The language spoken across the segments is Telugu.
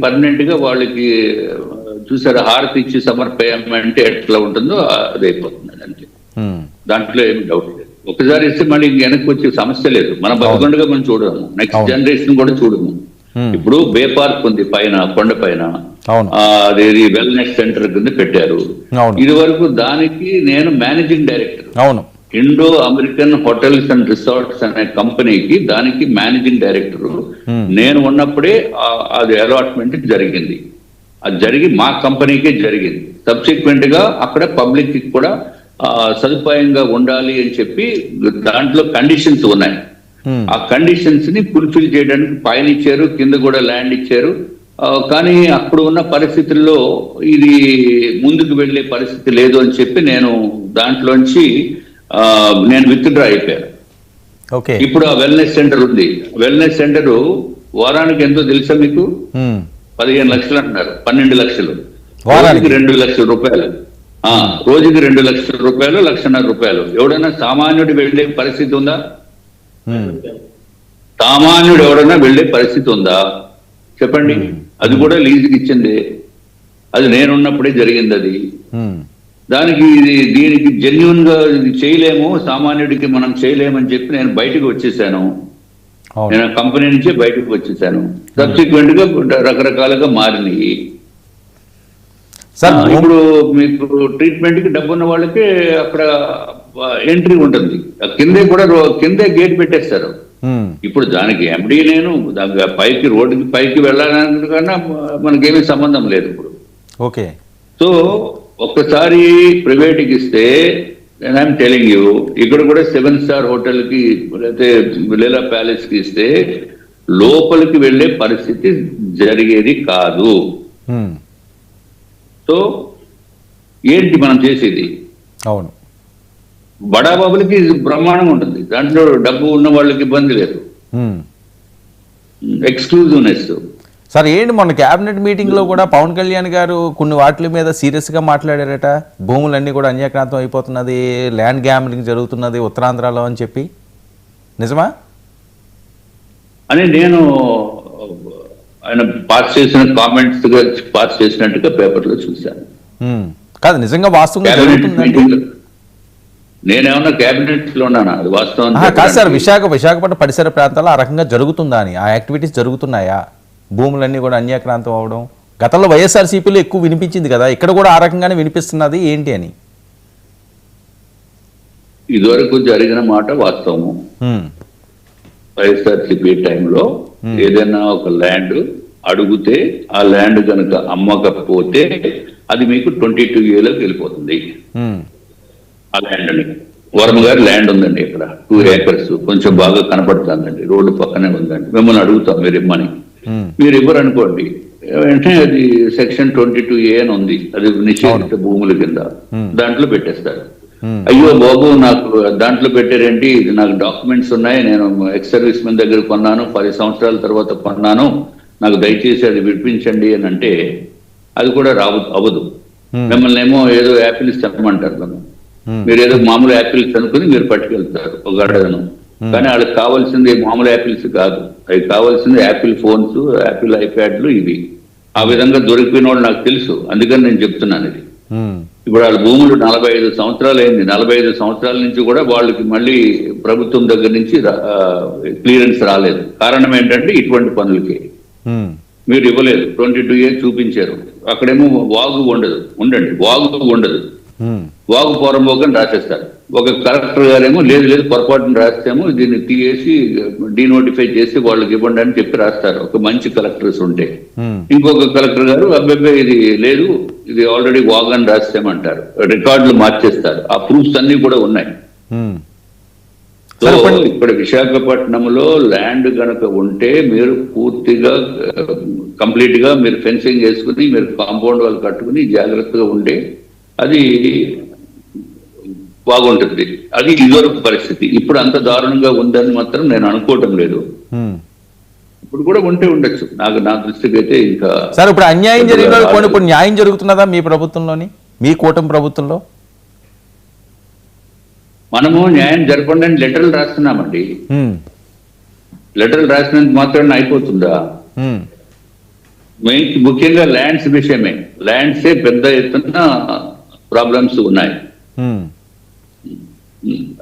పర్మనెంట్ గా వాళ్ళకి చూసారా హారతి ఇచ్చి సమర్పయామంటే ఎట్లా ఉంటుందో అది అయిపోతుంది అంతే. దాంట్లో ఏమి డౌట్ లేదు. ఒకసారి ఇస్తే మళ్ళీ వెనక్కి వచ్చే సమస్య లేదు. మనం బతుకుండగా మనం చూడము, నెక్స్ట్ జనరేషన్ కూడా చూడము. ఇప్పుడు బే పార్క్ ఉంది పైన కొండ పైన, అదేది వెల్నెస్ సెంటర్ కింద పెట్టారు. ఇది వరకు దానికి నేను managing director, Indo American hotels and resorts అనే కంపెనీకి దానికి మేనేజింగ్ డైరెక్టర్ నేను ఉన్నప్పుడే అది అలాట్మెంట్ జరిగింది. అది జరిగి మా కంపెనీకే జరిగింది. సబ్సిక్వెంట్ గా అక్కడ పబ్లిక్ కి కూడా సదుపాయంగా ఉండాలి అని చెప్పి దాంట్లో కండిషన్స్ ఉన్నాయి. ఆ కండిషన్స్ ని ఫుల్ఫిల్ చేయడానికి పైన ఇచ్చారు, కింద కూడా ల్యాండ్ ఇచ్చారు. కానీ అప్పుడు ఉన్న పరిస్థితుల్లో ఇది ముందుకు వెళ్లే పరిస్థితి లేదు అని చెప్పి నేను దాంట్లోంచి నేను విత్డ్రా అయిపోయాను. ఇప్పుడు ఆ వెల్నెస్ సెంటర్ ఉంది. వెల్నెస్ సెంటర్ వారానికి ఎంతో తెలుసా మీకు? 15 లక్షలు అంటున్నారు, 12 లక్షలు, రోజుకి 2 లక్షల రూపాయలు. రోజుకి 2 లక్షల రూపాయలు, 1,50,000 రూపాయలు. ఎవడైనా సామాన్యుడు వెళ్లే పరిస్థితి ఉందా? సామాన్యుడు ఎవడైనా వెళ్లే పరిస్థితి ఉందా చెప్పండి? అది కూడా లీజుకి ఇచ్చింది. అది నేనున్నప్పుడే జరిగింది. అది దానికి దీనికి జెన్యున్ గా ఇది చేయలేము, సామాన్యుడికి మనం చేయలేమని చెప్పి నేను బయటకు వచ్చేసాను. నేను కంపెనీ నుంచే బయటకు వచ్చేసాను. సబ్సిక్వెంట్ గా రకరకాలుగా మారినాయి. ఇప్పుడు మీకు ట్రీట్మెంట్ కి డబ్బు ఉన్న వాళ్ళకి అక్కడ ఎంట్రీ ఉంటుంది. కిందే గేట్ పెట్టేస్తారు. ఇప్పుడు దానికి ఎండి నేను పైకి రోడ్డుకి పైకి వెళ్ళడానికన్నా మనకేమీ సంబంధం లేదు ఇప్పుడు. సో ఒక్కసారి ప్రైవేట్కి ఇస్తే ఐఎమ్ టెలింగ్ యూ, ఇక్కడ కూడా 7 స్టార్ హోటల్ కి లేకపోతే లీలా ప్యాలెస్ కి ఇస్తే లోపలికి వెళ్లే పరిస్థితి జరిగేది కాదు. సో ఏంటి మనం చేసేది? అవును, బడాబాబులకి బ్రహ్మాండంగా ఉంటుంది. దాంట్లో డబ్బు ఉన్న వాళ్ళకి ఇబ్బంది లేదు. ఎక్స్క్లూజివ్నెస్. సార్ ఏంటి మొన్న క్యాబినెట్ మీటింగ్ లో కూడా పవన్ కళ్యాణ్ గారు కొన్ని వాటి మీద సీరియస్ గా మాట్లాడారట. భూములన్నీ కూడా అన్యాక్రాంతం అయిపోతున్నది, ల్యాండ్ గ్యాంబ్లింగ్ జరుగుతున్నది ఉత్తరాంధ్రలో అని చెప్పి. నిజమా అని నేను ఆయన పాస్ చేసిన కామెంట్స్ పాస్ చేసినట్టుగా పేపర్లో చూశాను. కాదు, నిజంగా వాస్తవం నేనేమన్నా క్యాబినెట్ లో ఉన్నానా? అది వాస్తవం కాదు సార్. విశాఖపట్నం పరిసర ప్రాంతాల్లో ఆ రకంగా జరుగుతుందా అని, ఆ యాక్టివిటీస్ జరుగుతున్నాయా? భూములన్నీ కూడా అన్యాక్రాంతం అవడం గతంలో వైఎస్ఆర్సీపీలో ఎక్కువ వినిపించింది కదా, ఇక్కడ కూడా ఆ రకంగానే వినిపిస్తున్నది ఏంటి అని. ఇదివరకు జరిగిన మాట వాస్తవము. వైఎస్ఆర్సీపీ టైంలో ఏదైనా ఒక ల్యాండ్ అడిగితే ఆ ల్యాండ్ కనుక అమ్మకపోతే అది మీకు 22 ఏళ్ళకి వెళ్ళిపోతుంది. ఆ ల్యాండ్ అని వరమ గారి ల్యాండ్ ఉందండి ఇక్కడ 2 ఏకర్స్, కొంచెం బాగా కనపడుతుందండి, రోడ్డు పక్కనే ఉందండి. మిమ్మల్ని అడుగుతాం మీరు ఇమ్మని, మీరు ఇవ్వరు అనుకోండి, వెంటనే అది సెక్షన్ 22A అని ఉంది, అది నిషేధిత భూముల కింద దాంట్లో పెట్టేస్తారు. అయ్యో బాబు నాకు దాంట్లో పెట్టారేంటి, ఇది నాకు డాక్యుమెంట్స్ ఉన్నాయి, నేను ఎక్స్ సర్వీస్ మెన్ దగ్గర కొన్నాను, 10 సంవత్సరాల తర్వాత కొన్నాను, నాకు దయచేసి అది విడిపించండి అని అంటే అది కూడా అవ్వదు. మిమ్మల్ని ఏమో ఏదో యాపిల్స్ చెప్పమంటారు కదా, మీరు ఏదో మామూలు యాపిల్స్ అనుకుని మీరు పట్టుకెళ్తారు ఒక గడను. కానీ వాళ్ళకి కావాల్సింది మామూలు యాపిల్స్ కాదు, అవి కావాల్సింది యాపిల్ ఫోన్స్, యాపిల్ ఐప్యాడ్లు. ఇవి ఆ విధంగా దొరికిపోయిన వాళ్ళు నాకు తెలుసు, అందుకని నేను చెప్తున్నాను ఇది. ఇప్పుడు వాళ్ళ భూములు 45 సంవత్సరాలు అయింది. 45 సంవత్సరాల నుంచి కూడా వాళ్ళకి మళ్ళీ ప్రభుత్వం దగ్గర నుంచి క్లియరెన్స్ రాలేదు. కారణం ఏంటంటే ఇటువంటి పనులకి మీరు ఇవ్వలేదు. 22A చూపించారు, అక్కడేమో వాగు ఉండండి వాగు ఉండదు, వాగు పోరంబోకని రాసేస్తారు. ఒక కలెక్టర్ గారేమో లేదు పొరపాటును రాస్తేమో దీన్ని తీసి డీనోటిఫై చేసి వాళ్ళకి ఇవ్వండి అని చెప్పి రాస్తారు, ఒక మంచి కలెక్టర్స్ ఉంటే. ఇంకొక కలెక్టర్ గారు అబ్బాయి ఇది లేదు, ఇది ఆల్రెడీ వాగ్ అని రాస్తామంటారు, రికార్డులు మార్చేస్తారు. ఆ ప్రూఫ్స్ అన్ని కూడా ఉన్నాయి. సో ఇక్కడ విశాఖపట్నంలో ల్యాండ్ కనుక ఉంటే మీరు పూర్తిగా కంప్లీట్ గా మీరు ఫెన్సింగ్ చేసుకుని మీరు కాంపౌండ్ వాళ్ళు కట్టుకుని జాగ్రత్తగా ఉంటే అది బాగుంటుంది. అది ఇదివరకు పరిస్థితి. ఇప్పుడు అంత దారుణంగా ఉందని మాత్రం నేను అనుకోవటం లేదు. ఇప్పుడు కూడా ఉంటే ఉండొచ్చు, నా దృష్టికి అయితే. ఇంకా సార్ ఇప్పుడు అన్యాయం జరిగిన ఇప్పుడు న్యాయం జరుగుతున్నదా మీ ప్రభుత్వంలోని, మీ కూటమి ప్రభుత్వంలో? మనము న్యాయం జరపండి అని లెటర్లు రాస్తున్నామండి. లెటర్లు రాసినందుకు మాత్రాన్ని అయిపోతుందా? ముఖ్యంగా ల్యాండ్స్ విషయమే. ల్యాండ్సే పెద్ద ఎత్తున ప్రాబ్లమ్స్ ఉన్నాయి.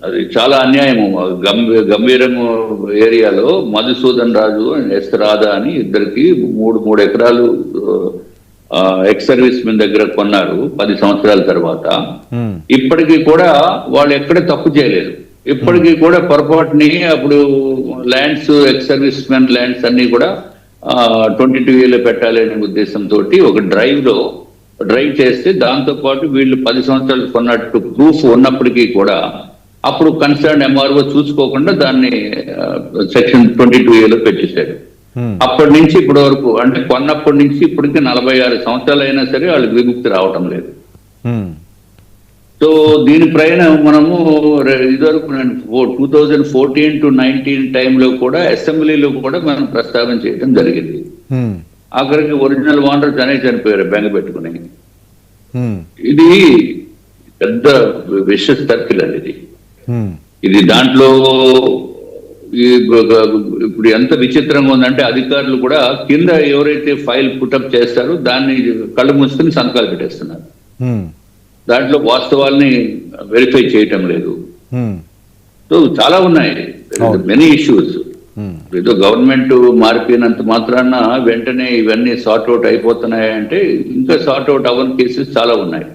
అది చాలా అన్యాయము. గంభీరము ఏరియాలో మధుసూదన్ రాజు ఎస్ రాధా అని ఇద్దరికి మూడు ఎకరాలు ఎక్స్ సర్వీస్ మెన్ దగ్గర కొన్నారు 10 సంవత్సరాల తర్వాత. ఇప్పటికీ కూడా వాళ్ళు ఎక్కడ తప్పు చేయలేదు. ఇప్పటికీ కూడా పొరపాటుని అప్పుడు lands ex service men lands అన్ని కూడా 22A పెట్టాలి అనే ఉద్దేశంతో ఒక డ్రైవ్ చేస్తే దాంతో పాటు వీళ్ళు 10 సంవత్సరాలు కొన్నట్టు ప్రూఫ్ ఉన్నప్పటికీ కూడా అప్పుడు కన్సర్న్ ఎంఆర్ఓ చూసుకోకుండా దాన్ని సెక్షన్ 22A పెట్టేశారు. అప్పటి నుంచి ఇప్పటి వరకు అంటే కొన్నప్పటి నుంచి ఇప్పటికి 46 సంవత్సరాలు అయినా సరే వాళ్ళకి విముక్తి రావటం లేదు. సో దీనిపైన మనము ఇదివరకు 2014 to 19 టైంలో కూడా అసెంబ్లీలో కూడా మనం ప్రస్తావన చేయడం జరిగింది. ఆఖరికి ఒరిజినల్ ఓనర్స్ అనే చనిపోయారు బెంగ పెట్టుకుని. ఇది పెద్ద విష సర్కిల్ అండి ఇది. దాంట్లో ఇప్పుడు ఎంత విచిత్రంగా ఉందంటే అధికారులు కూడా కింద ఎవరైతే ఫైల్ పుటప్ చేస్తారో దాన్ని కళ్ళు మూసుకుని సంతకాలు పెట్టేస్తున్నారు. దాంట్లో వాస్తవాల్ని వెరిఫై చేయటం లేదు. సో చాలా ఉన్నాయి, మెనీ ఇష్యూస్. ఏదో గవర్నమెంట్ మారిపోయినంత మాత్రాన వెంటనే ఇవన్నీ సార్ట్అవుట్ అయిపోతున్నాయంటే ఇంకా సార్ట్అవుట్ అవ్వని కేసెస్ చాలా ఉన్నాయి.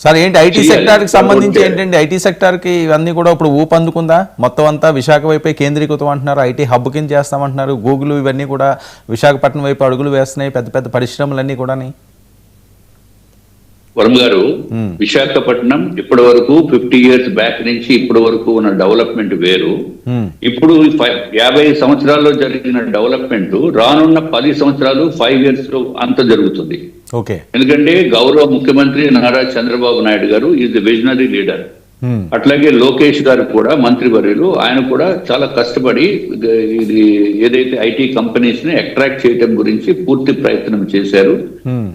సార్ ఏంటి ఐటీ సెక్టార్ కి సంబంధించి ఏంటండి? ఐటీ సెక్టార్ కి ఇవన్నీ కూడా ఇప్పుడు ఊపందుకుందా? మొత్తం అంతా విశాఖ వైపే కేంద్రీకృతం అంటున్నారు, ఐటీ హబ్ కింద చేస్తామంటున్నారు. గూగుల్ ఇవన్నీ కూడా విశాఖపట్నం వైపు అడుగులు వేస్తున్నాయి, పెద్ద పెద్ద పరిశ్రమలన్నీ కూడా. వరం గారు, విశాఖపట్నం ఇప్పటి వరకు 50 years బ్యాక్ నుంచి ఇప్పటి వరకు ఉన్న డెవలప్మెంట్ వేరు. ఇప్పుడు 50 సంవత్సరాల్లో జరిగిన డెవలప్మెంట్ రానున్న 10 సంవత్సరాలు 5 years లో అంత జరుగుతుంది. ఎందుకంటే గౌరవ ముఖ్యమంత్రి నారా చంద్రబాబు నాయుడు గారు ఈజ్ ది విజనరీ లీడర్. అట్లాగే లోకేష్ గారు కూడా మంత్రివర్యులు, ఆయన కూడా చాలా కష్టపడి ఇది ఏదైతే ఐటీ కంపెనీస్ ని అట్రాక్ట్ చేయడం గురించి పూర్తి ప్రయత్నం చేశారు.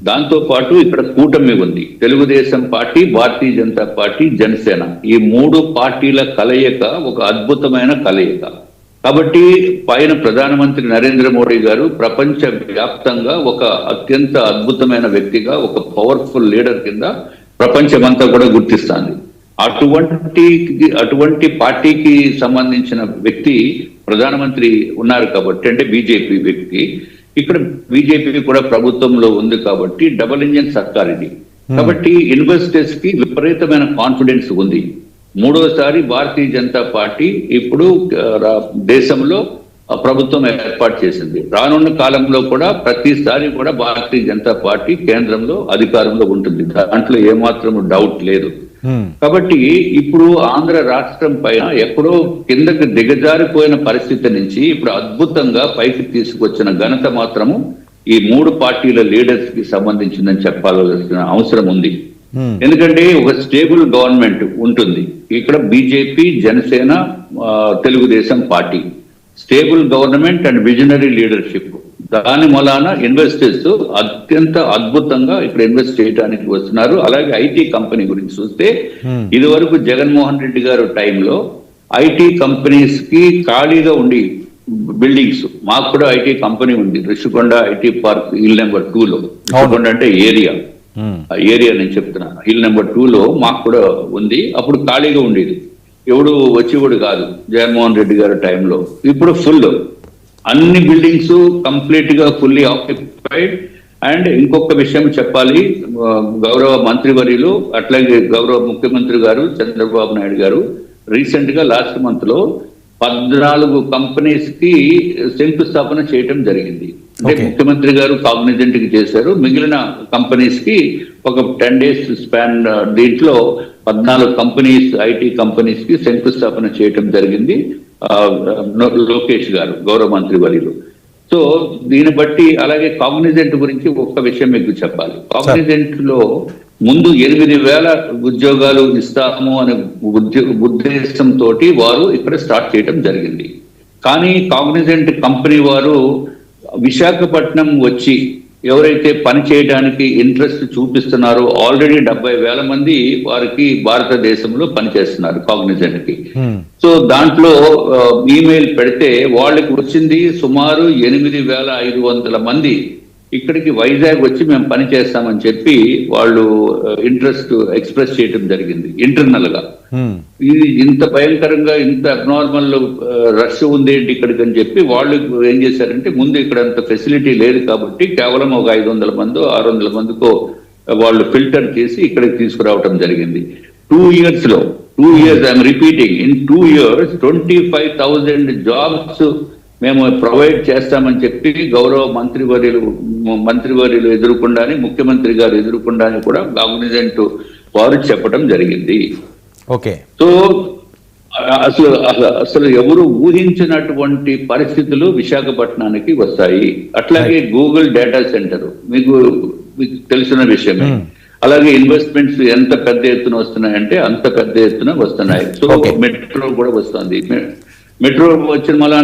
దాంతో పాటు ఇక్కడ కూటమి ఉంది, తెలుగుదేశం పార్టీ, భారతీయ జనతా పార్టీ, జనసేన. ఈ 3 పార్టీల కలయిక ఒక అద్భుతమైన కలయిక. కాబట్టి పైన ప్రధానమంత్రి నరేంద్ర మోడీ గారు ప్రపంచ వ్యాప్తంగా ఒక అత్యంత అద్భుతమైన వ్యక్తిగా, ఒక పవర్ఫుల్ లీడర్ కింద ప్రపంచమంతా కూడా గుర్తిస్తుంది. అటువంటి పార్టీకి సంబంధించిన వ్యక్తి ప్రధానమంత్రి ఉన్నారు కాబట్టి, అంటే బీజేపీ వ్యక్తి, ఇక్కడ బీజేపీ కూడా ప్రభుత్వంలో ఉంది కాబట్టి డబుల్ ఇంజిన్ సర్కార్ ఇది. కాబట్టి ఇన్వెస్టర్స్ కి విపరీతమైన కాన్ఫిడెన్స్ ఉంది. 3వసారి భారతీయ జనతా పార్టీ ఇప్పుడు దేశంలో ప్రభుత్వం ఏర్పాటు చేసింది. రానున్న కాలంలో కూడా ప్రతిసారి కూడా భారతీయ జనతా పార్టీ కేంద్రంలో అధికారంలో ఉంటుంది, దాంట్లో ఏమాత్రం డౌట్ లేదు. కాబట్టి ఇప్పుడు ఆంధ్ర రాష్ట్రం పైన ఎక్కడో కిందకి దిగజారిపోయిన పరిస్థితి నుంచి ఇప్పుడు అద్భుతంగా పైకి తీసుకొచ్చిన ఘనత మాత్రము ఈ 3 పార్టీల లీడర్స్ కి సంబంధించిందని చెప్పాల్సిన అవసరం ఉంది. ఎందుకంటే ఒక స్టేబుల్ గవర్నమెంట్ ఉంటుంది ఇక్కడ. BJP, Janasena, Telugu Desam party, stable government and visionary leadership. దాని మూలాన ఇన్వెస్టర్స్ అత్యంత అద్భుతంగా ఇక్కడ ఇన్వెస్ట్ చేయడానికి వస్తున్నారు. అలాగే ఐటీ కంపెనీ గురించి చూస్తే ఇది వరకు జగన్మోహన్ రెడ్డి గారు టైంలో ఐటీ కంపెనీస్ కి ఖాళీగా ఉండి బిల్డింగ్స్, మాకు కూడా ఐటీ కంపెనీ ఉంది Rishikonda IT park hill number 2లో. రిషికొండ అంటే ఏరియా నేను చెప్తున్నా. హిల్ నెంబర్ 2లో మాకు కూడా ఉంది. అప్పుడు ఖాళీగా ఉండేది, ఎవడు వచ్చేవాడు కాదు జగన్మోహన్ రెడ్డి గారి టైంలో. ఇప్పుడు ఫుల్ అన్ని బిల్డింగ్స్ కంప్లీట్ గా ఫుల్లీ ఆక్యుపైడ్. అండ్ ఇంకొక విషయం చెప్పాలి, గౌరవ మంత్రివర్యులు అట్లాగే గౌరవ ముఖ్యమంత్రి గారు చంద్రబాబు నాయుడు గారు రీసెంట్ గా లాస్ట్ మంత్ లో 14 కంపెనీస్ కి శంకుస్థాపన చేయటం జరిగింది. అంటే ముఖ్యమంత్రి గారు కాగ్నిజెంట్ కి చేశారు, మిగిలిన కంపెనీస్ కి ఒక 10 days స్పాన్ దీంట్లో 14 కంపెనీస్, ఐటీ కంపెనీస్ కి శంకుస్థాపన చేయటం జరిగింది లోకేష్ గారు, గౌరవ మంత్రి వర్యులు. సో దీన్ని బట్టి అలాగే కాగ్నిజెంట్ గురించి ఒక్క విషయం మీకు చెప్పాలి. కాగ్నిజెంట్ లో ముందు 8,000 ఉద్యోగాలు ఇస్తాము అనే ఉద్దేశంతో వారు ఇక్కడ స్టార్ట్ చేయడం జరిగింది. కానీ కాగ్నిజెంట్ కంపెనీ వారు విశాఖపట్నం వచ్చి ఎవరైతే పని చేయడానికి ఇంట్రెస్ట్ చూపిస్తున్నారో ఆల్రెడీ 70,000 మంది వారికి భారతదేశంలో పనిచేస్తున్నారు కాగ్నిజెంట్ కి. సో దాంట్లో ఈమెయిల్ పెడితే వాళ్ళకి వచ్చింది సుమారు 8,500 మంది ఇక్కడికి వైజాగ్ వచ్చి మేము పని చేస్తామని చెప్పి వాళ్ళు ఇంట్రెస్ట్ ఎక్స్ప్రెస్ చేయడం జరిగింది ఇంటర్నల్ గా. ఇది ఇంత భయంకరంగా ఇంత అబ్నార్మల్ రష్ ఉంది ఏంటి ఇక్కడికి అని చెప్పి వాళ్ళు ఏం చేశారంటే, ముందు ఇక్కడ అంత ఫెసిలిటీ లేదు కాబట్టి కేవలం ఒక 500 మందో 600 మందికో వాళ్ళు ఫిల్టర్ చేసి ఇక్కడికి తీసుకురావటం జరిగింది. 2 years లో 2 years I'm repeating, in 2 years 25,000 jobs మేము ప్రొవైడ్ చేస్తామని చెప్పి గౌరవ మంత్రివర్యులు ఎదుర్కొండాని, ముఖ్యమంత్రి గారు ఎదుర్కొండాని కూడా కాగ్నిజెంట్ వారు చెప్పడం జరిగింది. ఓకే. సో అసలు ఎవరు ఊహించినటువంటి పరిస్థితులు విశాఖపట్నానికి వస్తాయి. అట్లాగే గూగుల్ డేటా సెంటర్ మీకు తెలిసిన విషయమే. అలాగే ఇన్వెస్ట్మెంట్స్ ఎంత పెద్ద ఎత్తున వస్తున్నాయంటే అంత పెద్ద ఎత్తున వస్తున్నాయి. సో మెట్రో కూడా వస్తుంది. మెట్రో వచ్చిన మళ్ళా